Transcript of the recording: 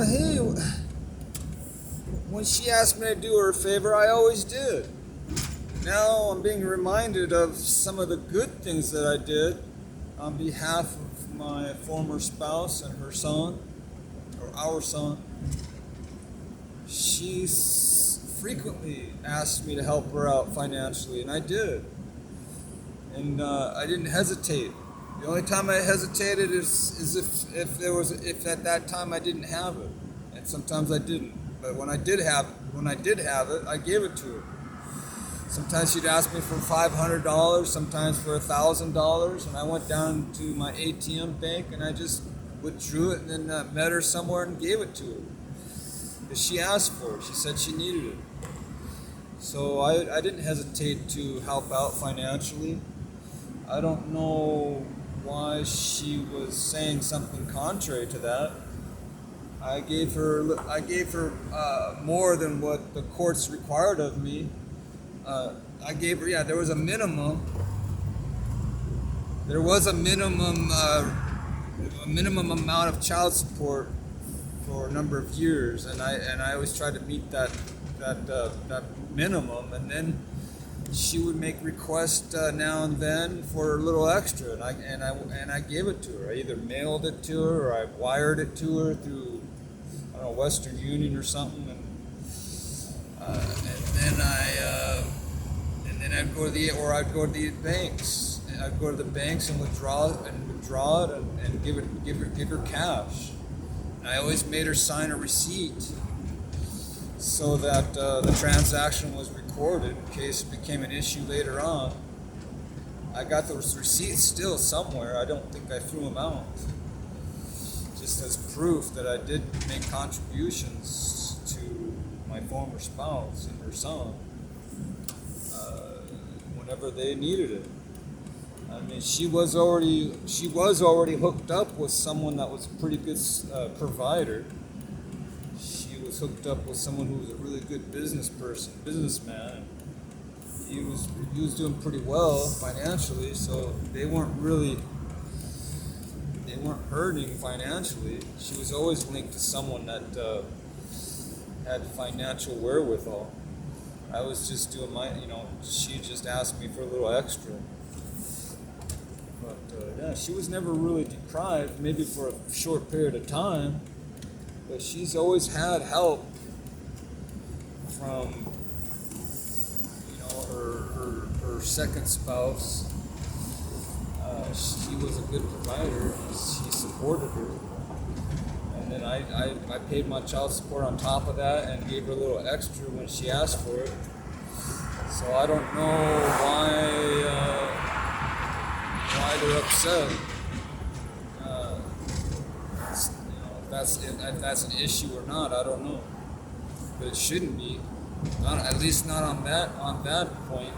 hey, when she asked me to do her a favor, I always did. Now I'm being reminded of some of the good things that I did on behalf of my former spouse and her son, or our son. She's frequently asked me to help her out financially, and I did. And I didn't hesitate. The only time I hesitated is if at that time I didn't have it, and sometimes I didn't. But when I did have it, I gave it to her. Sometimes she'd ask me for $500, sometimes for $1,000, and I went down to my ATM bank and I just withdrew it and then met her somewhere and gave it to her. Because she asked for it. She said she needed it. So I didn't hesitate to help out financially. I don't know why she was saying something contrary to that. I gave her more than what the courts required of me. I gave her, there was a minimum. There was a minimum amount of child support for a number of years, and I always tried to meet that minimum, and then she would make requests now and then for a little extra, and I gave it to her. I either mailed it to her or I wired it to her through, I don't know, Western Union or something, and then I'd go to the banks. I'd go to the banks and withdraw it and give her cash. And I always made her sign a receipt so that the transaction was recorded in case it became an issue later on. I got those receipts still somewhere. I don't think I threw them out. Just as proof that I did make contributions to my former spouse and her son whenever they needed it. I mean, she was already hooked up with someone that was a pretty good provider. She was hooked up with someone who was a really good businessman. He was doing pretty well financially, so they weren't hurting financially. She was always linked to someone that had financial wherewithal. I was just doing she just asked me for a little extra. But she was never really deprived, maybe for a short period of time, but she's always had help from, her second spouse. She was a good provider. She supported her. And then I paid my child support on top of that and gave her a little extra when she asked for it. So I don't know why they're upset. If that's an issue or not, I don't know. But it shouldn't be. At least not on that point.